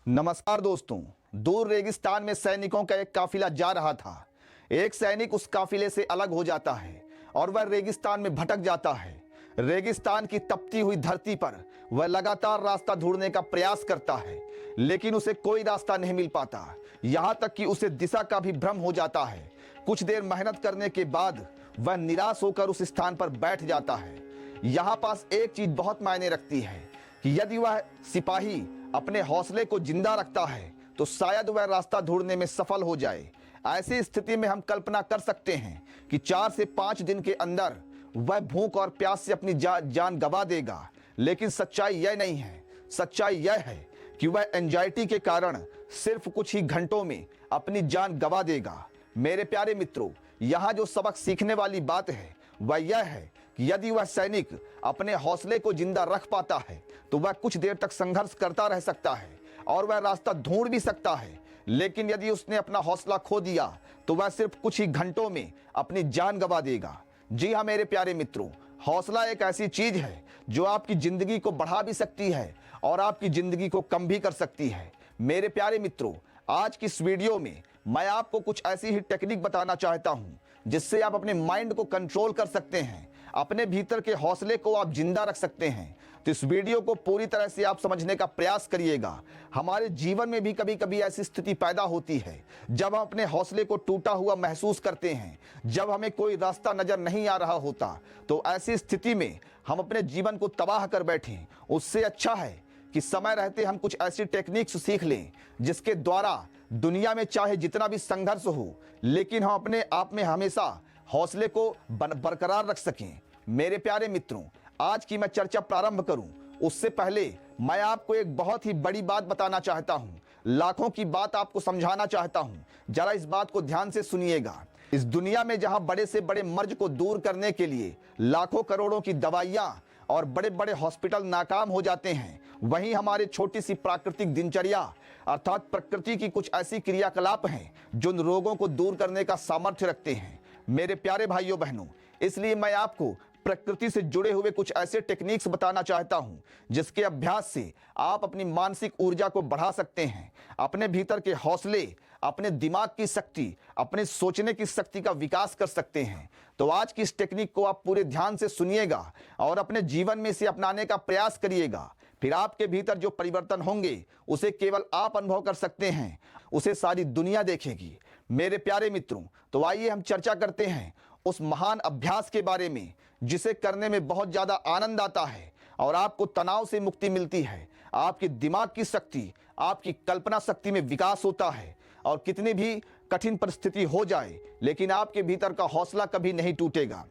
नमस्कार दोस्तों। दूर रेगिस्तान में सैनिकों का एक काफिला जा रहा था। एक सैनिक उस काफिले से अलग हो जाता है और वह रेगिस्तान में भटक जाता है। रेगिस्तान की तपती हुई धरती पर वह लगातार रास्ता ढूंढने का प्रयास करता है, लेकिन उसे कोई रास्ता नहीं मिल पाता। यहाँ तक कि उसे दिशा का भी भ्रम हो जाता है। कुछ देर मेहनत करने के बाद वह निराश होकर उस स्थान पर बैठ जाता है। यहाँ पास एक चीज बहुत मायने रखती है कि यदि वह सिपाही अपने हौसले को जिंदा रखता है तो शायद वह रास्ता ढूंढने में सफल हो जाए। ऐसी स्थिति में हम कल्पना कर सकते हैं कि 4 से 5 दिन के अंदर वह भूख और प्यास से अपनी जान गंवा देगा। लेकिन सच्चाई यह नहीं है। सच्चाई यह है कि वह एंजाइटी के कारण सिर्फ कुछ ही घंटों में अपनी जान गंवा देगा। मेरे प्यारे मित्रों, यहाँ जो सबक सीखने वाली बात है वह यह है कि यदि वह सैनिक अपने हौसले को जिंदा रख पाता है तो वह कुछ देर तक संघर्ष करता रह सकता है और वह रास्ता ढूंढ भी सकता है। लेकिन यदि उसने अपना हौसला खो दिया तो वह सिर्फ कुछ ही घंटों में अपनी जान गंवा देगा। जी हाँ मेरे प्यारे मित्रों, हौसला एक ऐसी चीज है जो आपकी जिंदगी को बढ़ा भी सकती है और आपकी जिंदगी को कम भी कर सकती है। मेरे प्यारे मित्रों, आज की इस वीडियो में मैं आपको कुछ ऐसी ही टेक्निक बताना चाहता हूं जिससे आप अपने माइंड को कंट्रोल कर सकते हैं, अपने भीतर के हौसले को आप जिंदा रख सकते हैं। तो इस वीडियो को पूरी तरह से आप समझने का प्रयास करिएगा। हमारे जीवन में भी कभी कभी ऐसी स्थिति पैदा होती है जब हम अपने हौसले को टूटा हुआ महसूस करते हैं, जब हमें कोई रास्ता नजर नहीं आ रहा होता। तो ऐसी स्थिति में हम अपने जीवन को तबाह कर बैठें। उससे अच्छा है कि समय रहते हम कुछ ऐसी टेक्निक्स सीख लें जिसके द्वारा दुनिया में चाहे जितना भी संघर्ष हो, लेकिन हम अपने आप में हमेशा हौसले को बरकरार रख सकें। मेरे प्यारे मित्रों, आज की मैं चर्चा प्रारंभ करूं उससे पहले मैं आपको एक बहुत ही बड़ी बात बताना चाहता हूं। लाखों की बात आपको समझाना चाहता हूं। जरा इस बात को ध्यान से सुनिएगा। इस दुनिया में जहां बड़े से बड़े मर्ज को दूर करने के लिए लाखों करोड़ों की दवाइयां और बड़े बड़े हॉस्पिटल नाकाम हो जाते हैं, वहीं हमारी छोटी सी प्राकृतिक दिनचर्या अर्थात प्रकृति की कुछ ऐसी क्रियाकलाप हैं जो उन रोगों को दूर करने का सामर्थ्य रखते हैं। मेरे प्यारे भाइयों बहनों, इसलिए मैं आपको प्रकृति से जुड़े हुए कुछ ऐसे टेक्निक्स बताना चाहता हूं जिसके अभ्यास से आप अपनी मानसिक ऊर्जा को बढ़ा सकते हैं, अपने भीतर के हौसले, अपने दिमाग की शक्ति, अपने सोचने की शक्ति का विकास कर सकते हैं। तो आज की इस टेक्निक को आप पूरे ध्यान से सुनिएगा और अपने जीवन में इसे अपनाने का प्रयास करिएगा। फिर आपके भीतर जो परिवर्तन होंगे उसे केवल आप अनुभव कर सकते हैं, उसे सारी दुनिया देखेगी। मेरे प्यारे मित्रों, तो आइए हम चर्चा करते हैं उस महान अभ्यास के बारे में जिसे करने में बहुत ज्यादा आनंद आता है और आपको तनाव से मुक्ति मिलती है। आपकी दिमाग की शक्ति, आपकी कल्पना शक्ति में विकास होता है और कितनी भी कठिन परिस्थिति हो जाए लेकिन आपके भीतर का हौसला कभी नहीं टूटेगा।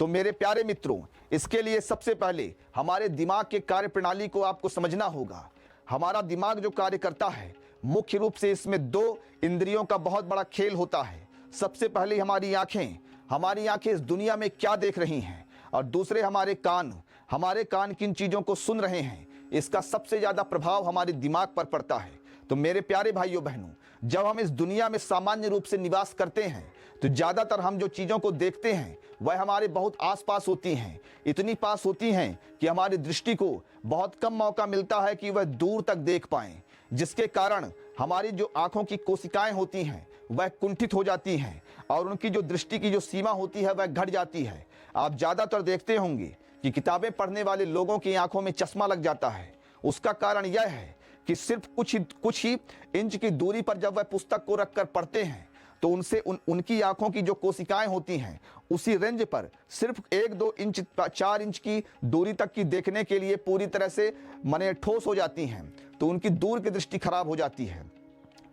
तो मेरे प्यारे मित्रों, इसके लिए सबसे पहले हमारे दिमाग के कार्य प्रणाली को आपको समझना होगा। हमारा दिमाग जो कार्य करता है, मुख्य रूप से इसमें 2 इंद्रियों का बहुत बड़ा खेल होता है। सबसे पहले हमारी आंखें इस दुनिया में क्या देख रही हैं, और दूसरे हमारे कान किन चीजों को सुन रहे हैं, इसका सबसे ज्यादा प्रभाव हमारे दिमाग पर पड़ता है। तो मेरे प्यारे भाइयों बहनों, जब हम इस दुनिया में सामान्य रूप से निवास करते हैं तो ज्यादातर हम जो चीजों को देखते हैं वह हमारे बहुत आसपास होती हैं, इतनी पास होती हैं कि हमारी दृष्टि को बहुत कम मौका मिलता है कि वह दूर तक देख पाएं, जिसके कारण हमारी जो आंखों की कोशिकाएं होती हैं वह कुंठित हो जाती हैं और उनकी जो दृष्टि की जो सीमा होती है वह घट जाती है। आप ज्यादातर देखते होंगे कि किताबें पढ़ने वाले लोगों की आंखों में चश्मा लग जाता है। उसका कारण यह है कि सिर्फ कुछ ही इंच की दूरी पर जब वह पुस्तक को रखकर पढ़ते हैं तो उनसे उनकी आंखों की जो कोशिकाएं होती हैं उसी रेंज पर सिर्फ 1-2 इंच 4 इंच की दूरी तक की देखने के लिए पूरी तरह से मने ठोस हो जाती हैं। तो उनकी दूर की दृष्टि खराब हो जाती है।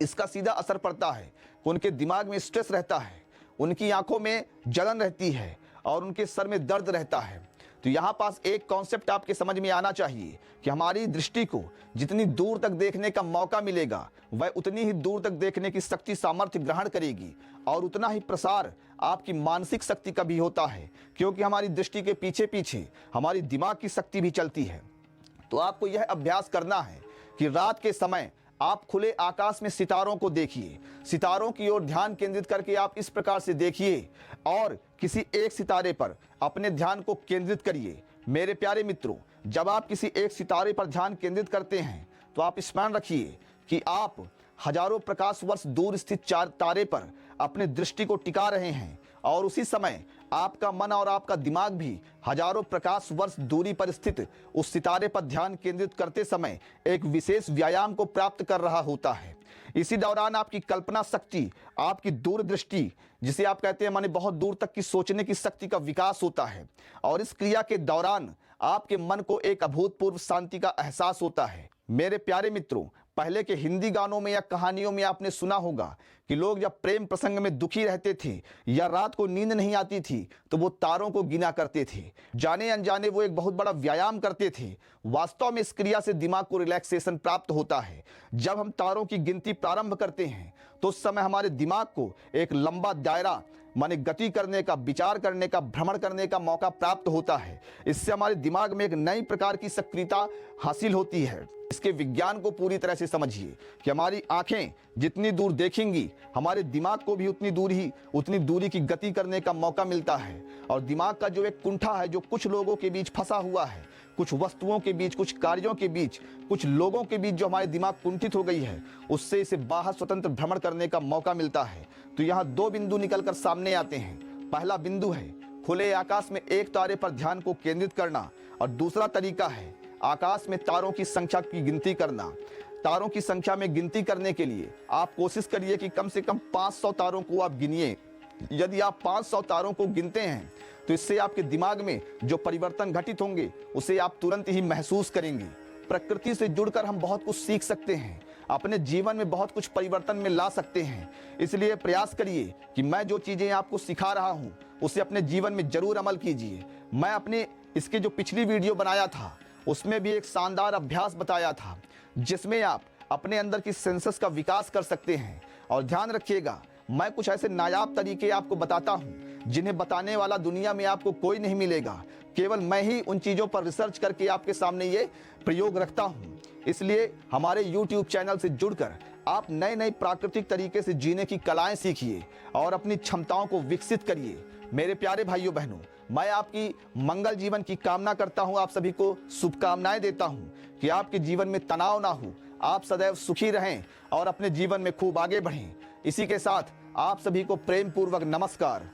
इसका सीधा असर पड़ता है कि उनके दिमाग में स्ट्रेस रहता है, उनकी आंखों में जलन रहती है और उनके सर में दर्द रहता है। तो यहाँ पास एक कॉन्सेप्ट आपके समझ में आना चाहिए कि हमारी दृष्टि को जितनी दूर तक देखने का मौका मिलेगा वह उतनी ही दूर तक देखने की शक्ति सामर्थ्य ग्रहण करेगी और उतना ही प्रसार आपकी मानसिक शक्ति का भी होता है, क्योंकि हमारी दृष्टि के पीछे पीछे हमारी दिमाग की शक्ति भी चलती है। तो आपको यह अभ्यास करना है कि रात के समय आप खुले आकाश में सितारों को देखिए। सितारों की ओर ध्यान केंद्रित करके आप इस प्रकार से देखिए और किसी एक सितारे पर अपने ध्यान को केंद्रित करिए। मेरे प्यारे मित्रों, जब आप किसी एक सितारे पर ध्यान केंद्रित करते हैं तो आप स्मरण रखिए कि आप हजारों प्रकाश वर्ष दूर स्थित चार तारे पर अपनी दृष्टि को टिका रहे हैं और उसी समय आपका मन और आपका दिमाग भी हजारों प्रकाश वर्ष दूरी पर स्थित उस सितारे पर ध्यान केंद्रित करते समय एक विशेष व्यायाम को प्राप्त कर रहा होता है। इसी दौरान आपकी कल्पना शक्ति, आपकी दूरदृष्टि, जिसे आप कहते हैं माने बहुत दूर तक की सोचने की शक्ति का विकास होता है और इस क्रिया के दौरान आपके मन को एक अभूतपूर्व शांति का एहसास होता है। मेरे प्यारे मित्रों, पहले के हिंदी गानों में या कहानियों में आपने सुना होगा कि लोग जब प्रेम प्रसंग में दुखी रहते थे या रात को नींद नहीं आती थी तो वो तारों को गिना करते थे। जाने अनजाने वो एक बहुत बड़ा व्यायाम करते थे। वास्तव में इस क्रिया से दिमाग को रिलैक्सेशन प्राप्त होता है। जब हम तारों की गिनती प्रारंभ करते हैं तो उस समय हमारे दिमाग को एक लंबा दायरा माने गति करने का, विचार करने का, भ्रमण करने का मौका प्राप्त होता है। इससे हमारे दिमाग में एक नई प्रकार की सक्रियता हासिल होती है। इसके विज्ञान को पूरी तरह से समझिए कि हमारी आंखें जितनी दूर देखेंगी हमारे दिमाग को भी उतनी दूरी की गति करने का मौका मिलता है। और दिमाग का जो एक कुंठा है जो कुछ लोगों के बीच फंसा हुआ है, कुछ वस्तुओं के बीच, कुछ कार्यों के बीच, कुछ लोगों के बीच जो हमारे दिमाग कुंठित हो गई है, उससे इसे बाहर स्वतंत्र भ्रमण करने का मौका मिलता है। तो यहाँ दो बिंदु निकलकर सामने आते हैं। पहला बिंदु है खुले आकाश में एक तारे पर ध्यान को केंद्रित करना और दूसरा तरीका है आकाश में तारों की संख्या की गिनती करना। तारों की संख्या में गिनती करने के लिए आप कोशिश करिए कि कम से कम 500 तारों को आप गिनिए। यदि आप 500 तारों को गिनते हैं तो इससे आपके दिमाग में जो परिवर्तन घटित होंगे उसे आप तुरंत ही महसूस करेंगे। प्रकृति से जुड़कर हम बहुत कुछ सीख सकते हैं, अपने जीवन में बहुत कुछ परिवर्तन में ला सकते हैं। इसलिए प्रयास करिए कि मैं जो चीजें आपको सिखा रहा हूं उसे अपने जीवन में जरूर अमल कीजिए। मैं अपने इसके जो पिछली वीडियो बनाया था उसमें भी एक शानदार अभ्यास बताया था जिसमें आप अपने अंदर की सेंसेस का विकास कर सकते हैं। और ध्यान रखिएगा, मैं कुछ ऐसे नायाब तरीके आपको बताता हूं जिन्हें बताने वाला दुनिया में आपको कोई नहीं मिलेगा। केवल मैं ही उन चीजों पर रिसर्च करके आपके सामने ये प्रयोग रखता हूं। इसलिए हमारे YouTube चैनल से जुड़कर आप नए नए प्राकृतिक तरीके से जीने की कलाएं सीखिए और अपनी क्षमताओं को विकसित करिए। मेरे प्यारे भाइयों बहनों, मैं आपकी मंगल जीवन की कामना करता हूं। आप सभी को शुभकामनाएं देता हूं कि आपके जीवन में तनाव ना हो, आप सदैव सुखी रहें और अपने जीवन में खूब आगे बढ़ें। इसी के साथ आप सभी को प्रेम पूर्वक नमस्कार।